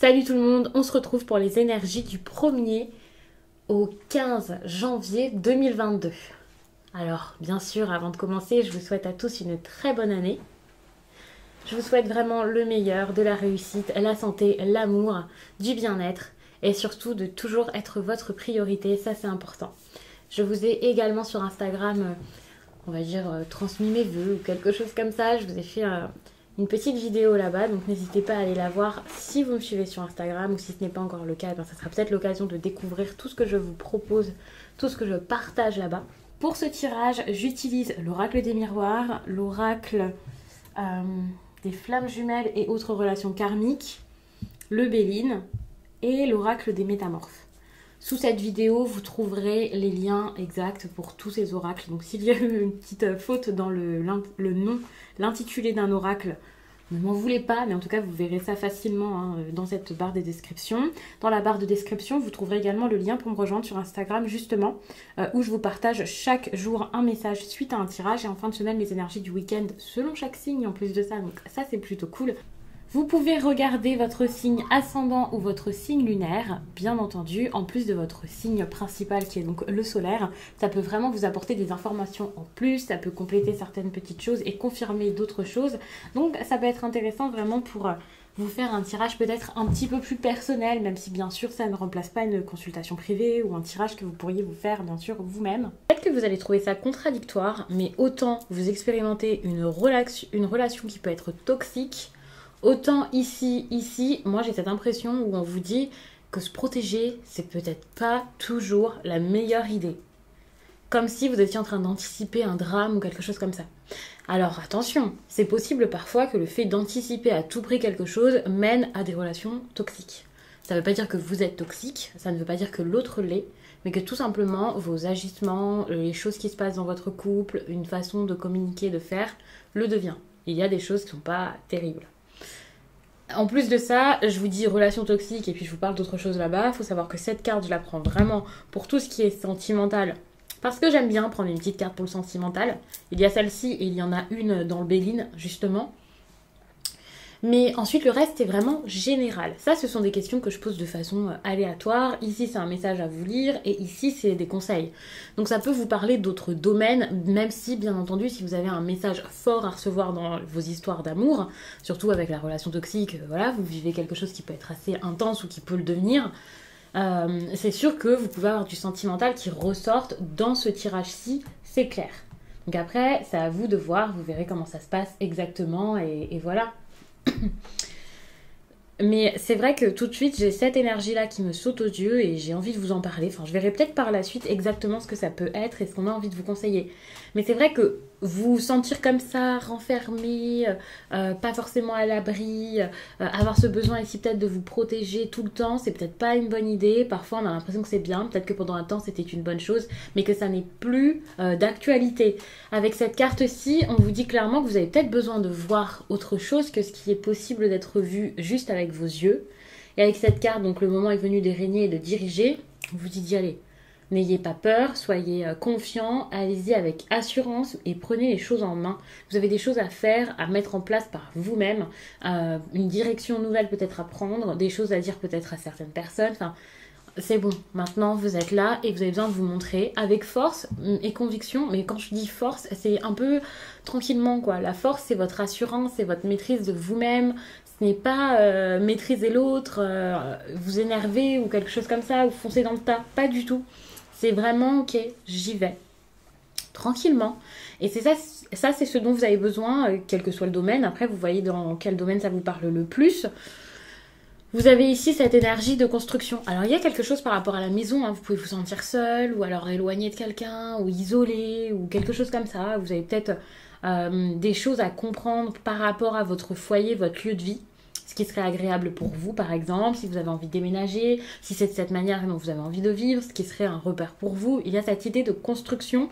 Salut tout le monde, on se retrouve pour les énergies du 1er au 15 janvier 2022. Alors, bien sûr, avant de commencer, je vous souhaite à tous une très bonne année. Je vous souhaite vraiment le meilleur, de la réussite, la santé, l'amour, du bien-être et surtout de toujours être votre priorité, ça c'est important. Je vous ai également sur Instagram, on va dire, transmis mes vœux ou quelque chose comme ça. Je vous ai fait une petite vidéo là-bas, donc n'hésitez pas à aller la voir si vous me suivez sur Instagram ou si ce n'est pas encore le cas, ça sera peut-être l'occasion de découvrir tout ce que je vous propose, tout ce que je partage là-bas. Pour ce tirage, j'utilise l'oracle des miroirs, l'oracle des flammes jumelles et autres relations karmiques, le Béline et l'oracle des métamorphes. Sous cette vidéo, vous trouverez les liens exacts pour tous ces oracles. Donc s'il y a eu une petite faute dans le nom, l'intitulé d'un oracle, ne m'en voulez pas, mais en tout cas vous verrez ça facilement dans cette barre de description. Dans la barre de description, vous trouverez également le lien pour me rejoindre sur Instagram justement, où je vous partage chaque jour un message suite à un tirage et en fin de semaine les énergies du week-end selon chaque signe en plus de ça, donc ça c'est plutôt cool. Vous pouvez regarder votre signe ascendant ou votre signe lunaire, bien entendu, en plus de votre signe principal qui est donc le solaire. Ça peut vraiment vous apporter des informations en plus, ça peut compléter certaines petites choses et confirmer d'autres choses. Donc ça peut être intéressant vraiment pour vous faire un tirage peut-être un petit peu plus personnel, même si bien sûr ça ne remplace pas une consultation privée ou un tirage que vous pourriez vous faire bien sûr vous-même. Peut-être que vous allez trouver ça contradictoire, mais autant vous expérimentez une relation qui peut être toxique, autant ici, moi j'ai cette impression où on vous dit que se protéger, c'est peut-être pas toujours la meilleure idée. Comme si vous étiez en train d'anticiper un drame ou quelque chose comme ça. Alors attention, c'est possible parfois que le fait d'anticiper à tout prix quelque chose mène à des relations toxiques. Ça ne veut pas dire que vous êtes toxique, ça ne veut pas dire que l'autre l'est, mais que tout simplement vos agissements, les choses qui se passent dans votre couple, une façon de communiquer, de faire, le devient. Il y a des choses qui ne sont pas terribles. En plus de ça, je vous dis relation toxique et puis je vous parle d'autre chose là-bas. Il faut savoir que cette carte, je la prends vraiment pour tout ce qui est sentimental. Parce que j'aime bien prendre une petite carte pour le sentimental. Il y a celle-ci et il y en a une dans le Béline, justement. Mais ensuite, le reste est vraiment général. Ça, ce sont des questions que je pose de façon aléatoire. Ici, c'est un message à vous lire et ici, c'est des conseils. Donc, ça peut vous parler d'autres domaines, même si, bien entendu, si vous avez un message fort à recevoir dans vos histoires d'amour, surtout avec la relation toxique, voilà, vous vivez quelque chose qui peut être assez intense ou qui peut le devenir, c'est sûr que vous pouvez avoir du sentimental qui ressorte dans ce tirage-ci, c'est clair. Donc après, c'est à vous de voir, vous verrez comment ça se passe exactement et voilà. Mais c'est vrai que tout de suite j'ai cette énergie là qui me saute aux yeux et j'ai envie de vous en parler. Enfin, je verrai peut-être par la suite exactement ce que ça peut être et ce qu'on a envie de vous conseiller. Mais c'est vrai que vous sentir comme ça, renfermé, pas forcément à l'abri, avoir ce besoin ici peut-être de vous protéger tout le temps, c'est peut-être pas une bonne idée. Parfois on a l'impression que c'est bien, peut-être que pendant un temps c'était une bonne chose, mais que ça n'est plus d'actualité. Avec cette carte-ci, on vous dit clairement que vous avez peut-être besoin de voir autre chose que ce qui est possible d'être vu juste avec vos yeux. Et avec cette carte, donc le moment est venu de régner et de diriger, on vous dit d'y aller. N'ayez pas peur, soyez confiants, allez-y avec assurance et prenez les choses en main. Vous avez des choses à faire, à mettre en place par vous-même, une direction nouvelle peut-être à prendre, des choses à dire peut-être à certaines personnes. Enfin, c'est bon, maintenant vous êtes là et vous avez besoin de vous montrer avec force et conviction. Mais quand je dis force, c'est un peu tranquillement quoi. La force, c'est votre assurance, c'est votre maîtrise de vous-même. Ce n'est pas maîtriser l'autre, vous énerver ou quelque chose comme ça, ou foncer dans le tas. Pas du tout. C'est vraiment ok, j'y vais. Tranquillement. Et c'est ça c'est ce dont vous avez besoin, quel que soit le domaine. Après, vous voyez dans quel domaine ça vous parle le plus. Vous avez ici cette énergie de construction. Alors, il y a quelque chose par rapport à la maison. Vous pouvez vous sentir seul, ou alors éloigné de quelqu'un, ou isolé, ou quelque chose comme ça. Vous avez peut-être des choses à comprendre par rapport à votre foyer, votre lieu de vie. Ce qui serait agréable pour vous, par exemple, si vous avez envie de déménager, si c'est de cette manière dont vous avez envie de vivre, ce qui serait un repère pour vous. Il y a cette idée de construction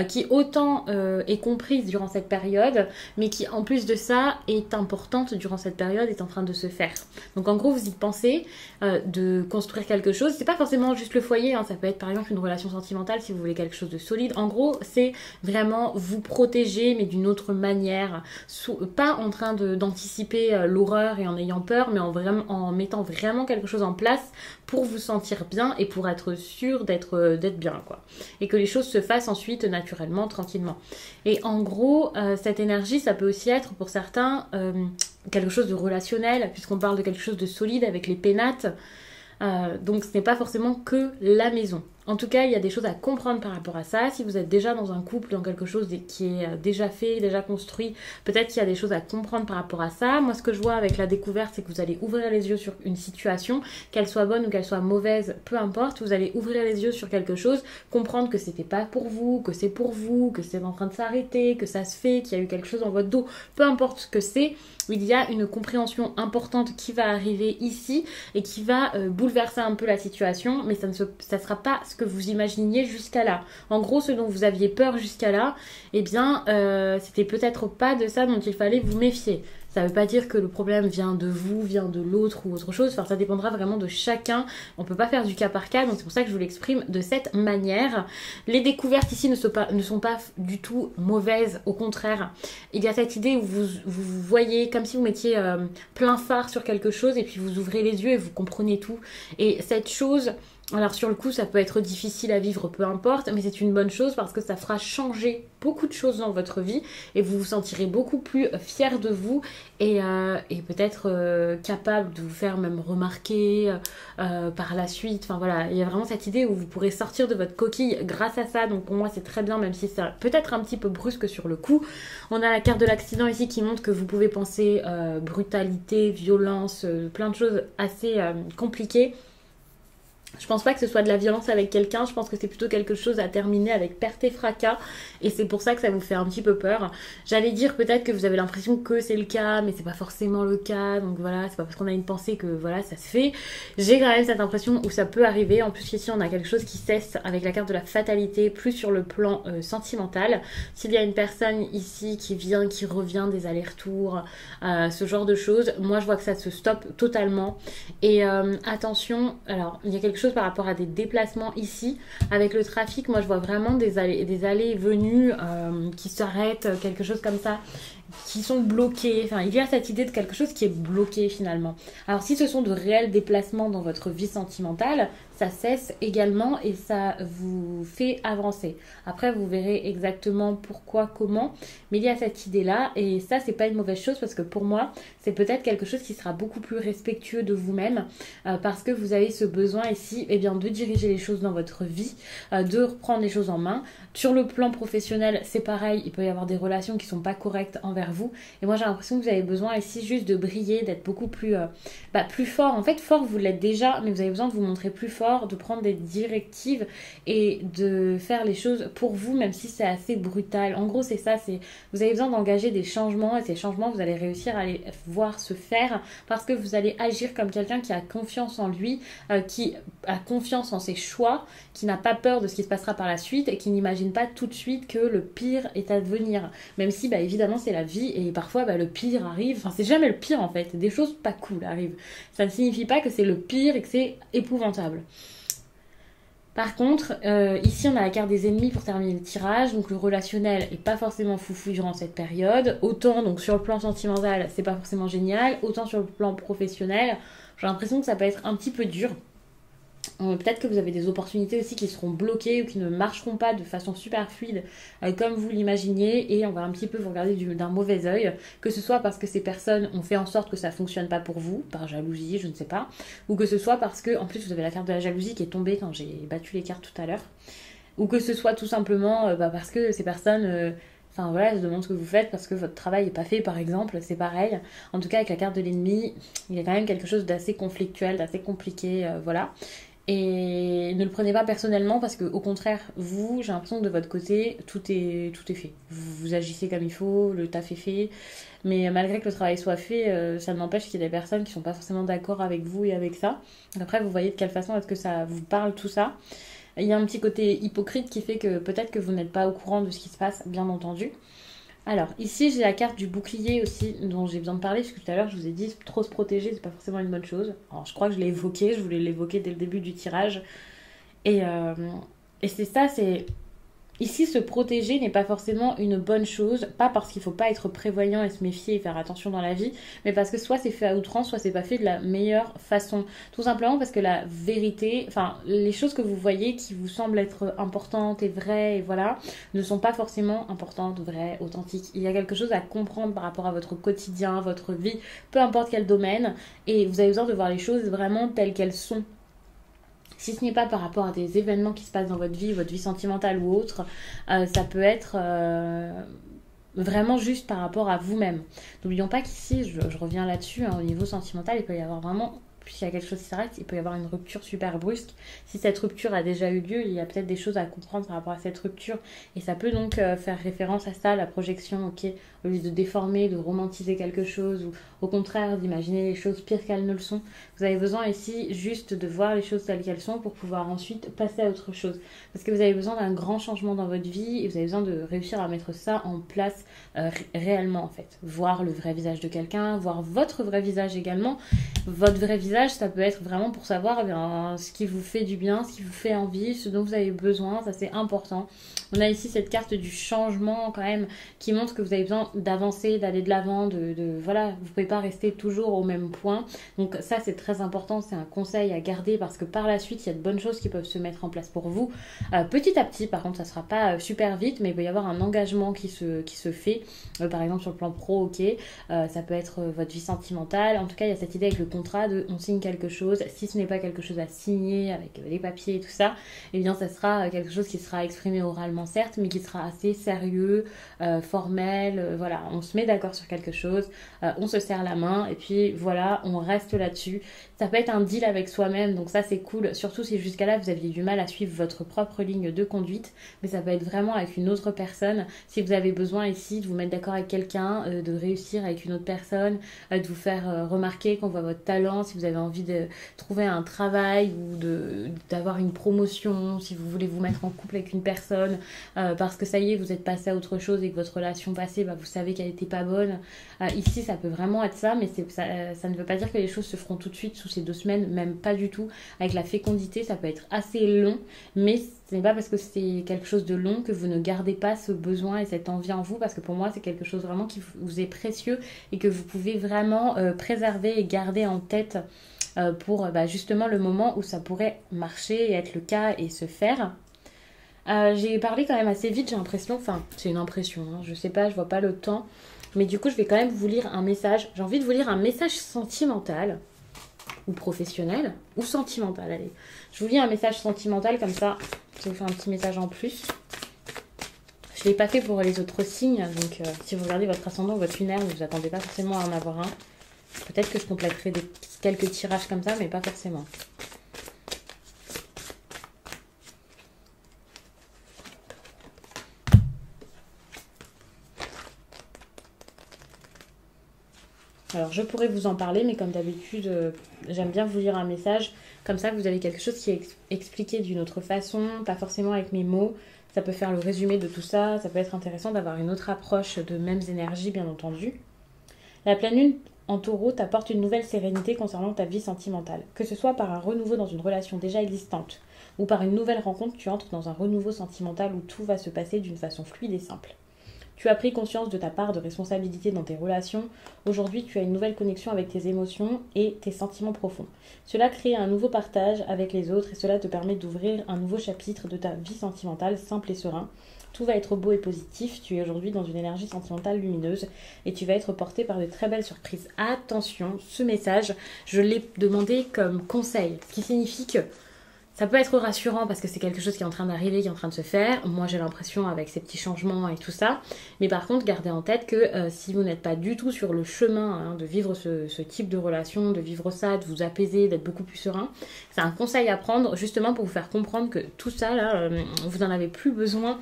qui autant est comprise durant cette période, mais qui en plus de ça est importante durant cette période, est en train de se faire. Donc en gros, vous y pensez de construire quelque chose. C'est pas forcément juste le foyer, ça peut être par exemple une relation sentimentale si vous voulez quelque chose de solide. En gros, c'est vraiment vous protéger, mais d'une autre manière, pas en train d'anticiper l'horreur et en ayant peur, mais en mettant vraiment quelque chose en place pour vous sentir bien et pour être sûr d'être bien, quoi. Et que les choses se fassent ensuite naturellement, tranquillement. Et en gros, cette énergie, ça peut aussi être pour certains quelque chose de relationnel, puisqu'on parle de quelque chose de solide avec les pénates. Donc ce n'est pas forcément que la maison. En tout cas, il y a des choses à comprendre par rapport à ça. Si vous êtes déjà dans un couple, dans quelque chose qui est déjà fait, déjà construit, peut-être qu'il y a des choses à comprendre par rapport à ça. Moi, ce que je vois avec la découverte, c'est que vous allez ouvrir les yeux sur une situation, qu'elle soit bonne ou qu'elle soit mauvaise, peu importe. Vous allez ouvrir les yeux sur quelque chose, comprendre que c'était pas pour vous, que c'est pour vous, que c'est en train de s'arrêter, que ça se fait, qu'il y a eu quelque chose dans votre dos, peu importe ce que c'est. Il y a une compréhension importante qui va arriver ici et qui va bouleverser un peu la situation, mais ça ne sera pas ce que vous imaginiez jusqu'à là. En gros, ce dont vous aviez peur jusqu'à là, eh bien, c'était peut-être pas de ça dont il fallait vous méfier. Ça ne veut pas dire que le problème vient de vous, vient de l'autre ou autre chose. Enfin, ça dépendra vraiment de chacun. On ne peut pas faire du cas par cas, donc c'est pour ça que je vous l'exprime de cette manière. Les découvertes ici ne sont pas du tout mauvaises. Au contraire, il y a cette idée où vous voyez comme si vous mettiez plein phare sur quelque chose et puis vous ouvrez les yeux et vous comprenez tout. Et cette chose... Alors sur le coup, ça peut être difficile à vivre, peu importe, mais c'est une bonne chose parce que ça fera changer beaucoup de choses dans votre vie et vous vous sentirez beaucoup plus fier de vous et peut-être capable de vous faire même remarquer par la suite. Enfin voilà, il y a vraiment cette idée où vous pourrez sortir de votre coquille grâce à ça. Donc pour moi, c'est très bien, même si c'est peut-être un petit peu brusque sur le coup. On a la carte de l'accident ici qui montre que vous pouvez penser brutalité, violence, plein de choses assez compliquées. Je pense pas que ce soit de la violence avec quelqu'un, je pense que c'est plutôt quelque chose à terminer avec perte et fracas et c'est pour ça que ça vous fait un petit peu peur. J'allais dire peut-être que vous avez l'impression que c'est le cas, mais c'est pas forcément le cas, donc voilà, c'est pas parce qu'on a une pensée que voilà, ça se fait. J'ai quand même cette impression où ça peut arriver, en plus ici on a quelque chose qui cesse avec la carte de la fatalité, plus sur le plan sentimental. S'il y a une personne ici qui vient, qui revient, des allers-retours, ce genre de choses, moi je vois que ça se stoppe totalement et attention, alors il y a quelque chose par rapport à des déplacements ici avec le trafic. Moi je vois vraiment des allées et venues qui s'arrêtent, quelque chose comme ça, qui sont bloqués. Enfin, il y a cette idée de quelque chose qui est bloqué finalement. Alors si ce sont de réels déplacements dans votre vie sentimentale, ça cesse également et ça vous fait avancer. Après, vous verrez exactement pourquoi, comment, mais il y a cette idée-là et ça, c'est pas une mauvaise chose parce que pour moi, c'est peut-être quelque chose qui sera beaucoup plus respectueux de vous-même parce que vous avez ce besoin ici bien, de diriger les choses dans votre vie, de reprendre les choses en main. Sur le plan professionnel, c'est pareil, il peut y avoir des relations qui sont pas correctes envers vous et moi, j'ai l'impression que vous avez besoin ici juste de briller, d'être beaucoup plus, plus fort. En fait, fort, vous l'êtes déjà, mais vous avez besoin de vous montrer plus fort, de prendre des directives et de faire les choses pour vous, même si c'est assez brutal. En gros, c'est ça, vous avez besoin d'engager des changements et ces changements, vous allez réussir à les voir se faire parce que vous allez agir comme quelqu'un qui a confiance en lui, qui a confiance en ses choix, qui n'a pas peur de ce qui se passera par la suite et qui n'imagine pas tout de suite que le pire est à venir. Même si, évidemment, c'est la vie et parfois, le pire arrive. Enfin, c'est jamais le pire, en fait. Des choses pas cool arrivent. Ça ne signifie pas que c'est le pire et que c'est épouvantable. Par contre, ici on a la carte des ennemis pour terminer le tirage, donc le relationnel est pas forcément foufou durant cette période, autant donc sur le plan sentimental c'est pas forcément génial, autant sur le plan professionnel, j'ai l'impression que ça peut être un petit peu dur. Peut-être que vous avez des opportunités aussi qui seront bloquées ou qui ne marcheront pas de façon super fluide comme vous l'imaginiez et on va un petit peu vous regarder d'un mauvais œil, que ce soit parce que ces personnes ont fait en sorte que ça ne fonctionne pas pour vous, par jalousie, je ne sais pas, ou que ce soit parce que, en plus vous avez la carte de la jalousie qui est tombée quand j'ai battu les cartes tout à l'heure, ou que ce soit tout simplement parce que ces personnes... Enfin voilà, elles se demandent ce que vous faites parce que votre travail n'est pas fait par exemple, c'est pareil. En tout cas avec la carte de l'ennemi, il y a quand même quelque chose d'assez conflictuel, d'assez compliqué, voilà. Et ne le prenez pas personnellement parce que au contraire, vous, j'ai l'impression que de votre côté, tout est fait. Vous agissez comme il faut, le taf est fait. Mais malgré que le travail soit fait, ça n'empêche qu'il y a des personnes qui ne sont pas forcément d'accord avec vous et avec ça. Après, vous voyez de quelle façon est-ce que ça vous parle tout ça. Il y a un petit côté hypocrite qui fait que peut-être que vous n'êtes pas au courant de ce qui se passe, bien entendu. Alors, ici, j'ai la carte du bouclier aussi, dont j'ai besoin de parler, parce que tout à l'heure, je vous ai dit, trop se protéger, c'est pas forcément une bonne chose. Alors, je crois que je l'ai évoqué, je voulais l'évoquer dès le début du tirage. Et c'est ça, c'est... Ici, se protéger n'est pas forcément une bonne chose, pas parce qu'il ne faut pas être prévoyant et se méfier et faire attention dans la vie, mais parce que soit c'est fait à outrance, soit c'est pas fait de la meilleure façon. Tout simplement parce que la vérité, enfin, les choses que vous voyez qui vous semblent être importantes et vraies, et voilà, ne sont pas forcément importantes, vraies, authentiques. Il y a quelque chose à comprendre par rapport à votre quotidien, votre vie, peu importe quel domaine, et vous avez besoin de voir les choses vraiment telles qu'elles sont. Si ce n'est pas par rapport à des événements qui se passent dans votre vie sentimentale ou autre, ça peut être vraiment juste par rapport à vous-même. N'oublions pas qu'ici, je reviens là-dessus, hein, au niveau sentimental, il peut y avoir vraiment, puisqu'il y a quelque chose qui s'arrête, il peut y avoir une rupture super brusque. Si cette rupture a déjà eu lieu, il y a peut-être des choses à comprendre par rapport à cette rupture. Et ça peut donc faire référence à ça, la projection, ok, au lieu de déformer, de romantiser quelque chose, ou au contraire d'imaginer les choses pires qu'elles ne le sont. Vous avez besoin ici juste de voir les choses telles qu'elles sont pour pouvoir ensuite passer à autre chose. Parce que vous avez besoin d'un grand changement dans votre vie et vous avez besoin de réussir à mettre ça en place réellement en fait. Voir le vrai visage de quelqu'un, voir votre vrai visage également. Votre vrai visage, ça peut être vraiment pour savoir eh bien, ce qui vous fait du bien, ce qui vous fait envie, ce dont vous avez besoin, ça c'est important. On a ici cette carte du changement quand même qui montre que vous avez besoin d'avancer, d'aller de l'avant, voilà, vous ne pouvez pas rester toujours au même point. Donc ça c'est très important, c'est un conseil à garder parce que par la suite il y a de bonnes choses qui peuvent se mettre en place pour vous. Petit à petit, par contre ça ne sera pas super vite, mais il peut y avoir un engagement qui se fait. Par exemple sur le plan pro, ok, ça peut être votre vie sentimentale. En tout cas il y a cette idée avec le contrat de on signe quelque chose. Si ce n'est pas quelque chose à signer avec les papiers et tout ça, eh bien ça sera quelque chose qui sera exprimé oralement certes, mais qui sera assez sérieux, formel, voilà, on se met d'accord sur quelque chose, on se serre la main et puis voilà, on reste là-dessus. Ça peut être un deal avec soi-même, donc ça c'est cool, surtout si jusqu'à là vous aviez du mal à suivre votre propre ligne de conduite, mais ça peut être vraiment avec une autre personne. Si vous avez besoin ici de vous mettre d'accord avec quelqu'un, de réussir avec une autre personne, de vous faire remarquer qu'on voit votre talent, si vous avez envie de trouver un travail ou d'avoir une promotion, si vous voulez vous mettre en couple avec une personne, parce que ça y est, vous êtes passé à autre chose et que votre relation passée, vous savez qu'elle n'était pas bonne. Ici, ça peut vraiment être ça, mais ça ne veut pas dire que les choses se feront tout de suite sous ces 2 semaines, même pas du tout. Avec la fécondité, ça peut être assez long, mais ce n'est pas parce que c'est quelque chose de long que vous ne gardez pas ce besoin et cette envie en vous, parce que pour moi, c'est quelque chose vraiment qui vous est précieux et que vous pouvez vraiment préserver et garder en tête pour justement le moment où ça pourrait marcher et être le cas et se faire. J'ai parlé quand même assez vite, j'ai l'impression, enfin c'est une impression, hein, je sais pas, je vois pas le temps, mais du coup je vais quand même vous lire un message, j'ai envie de vous lire un message sentimental, ou professionnel, ou sentimental, allez. Je vous lis un message sentimental comme ça, je vous fais un petit message en plus. Je ne l'ai pas fait pour les autres signes, donc si vous regardez votre ascendant ou votre lunaire, vous vous attendez pas forcément à en avoir un. Peut-être que je compléterai quelques tirages comme ça, mais pas forcément. Alors, je pourrais vous en parler, mais comme d'habitude, j'aime bien vous lire un message. Comme ça, vous avez quelque chose qui est expliqué d'une autre façon, pas forcément avec mes mots. Ça peut faire le résumé de tout ça. Ça peut être intéressant d'avoir une autre approche de mêmes énergies, bien entendu. La pleine lune en taureau t'apporte une nouvelle sérénité concernant ta vie sentimentale. Que ce soit par un renouveau dans une relation déjà existante ou par une nouvelle rencontre, tu entres dans un renouveau sentimental où tout va se passer d'une façon fluide et simple. Tu as pris conscience de ta part de responsabilité dans tes relations. Aujourd'hui, tu as une nouvelle connexion avec tes émotions et tes sentiments profonds. Cela crée un nouveau partage avec les autres et cela te permet d'ouvrir un nouveau chapitre de ta vie sentimentale simple et serein. Tout va être beau et positif. Tu es aujourd'hui dans une énergie sentimentale lumineuse et tu vas être porté par de très belles surprises. Attention, ce message, je l'ai demandé comme conseil, ce qui signifie que ça peut être rassurant parce que c'est quelque chose qui est en train d'arriver, qui est en train de se faire. Moi, j'ai l'impression avec ces petits changements et tout ça. Mais par contre, gardez en tête que si vous n'êtes pas du tout sur le chemin de vivre ce type de relation, de vivre ça, de vous apaiser, d'être beaucoup plus serein, c'est un conseil à prendre justement pour vous faire comprendre que tout ça, là, vous n'en avez plus besoin.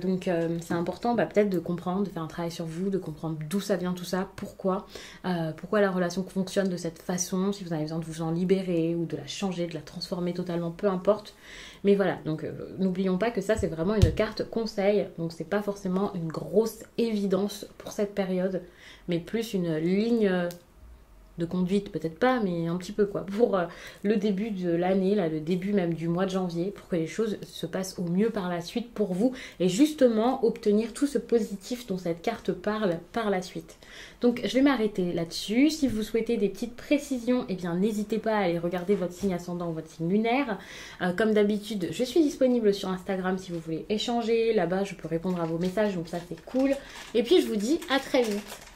Donc, c'est important peut-être de comprendre, de faire un travail sur vous, de comprendre d'où ça vient tout ça, pourquoi la relation fonctionne de cette façon, si vous avez besoin de vous en libérer ou de la changer, de la transformer totalement, peu importe. Mais voilà, donc n'oublions pas que ça c'est vraiment une carte conseil, donc c'est pas forcément une grosse évidence pour cette période, mais plus une ligne de conduite, peut-être pas, mais un petit peu quoi, pour le début de l'année, là, le début même du mois de janvier, pour que les choses se passent au mieux par la suite pour vous et justement obtenir tout ce positif dont cette carte parle par la suite. Donc je vais m'arrêter là-dessus. Si vous souhaitez des petites précisions, eh bien n'hésitez pas à aller regarder votre signe ascendant ou votre signe lunaire. Comme d'habitude, je suis disponible sur Instagram si vous voulez échanger. Là-bas, je peux répondre à vos messages, donc ça c'est cool. Et puis je vous dis à très vite.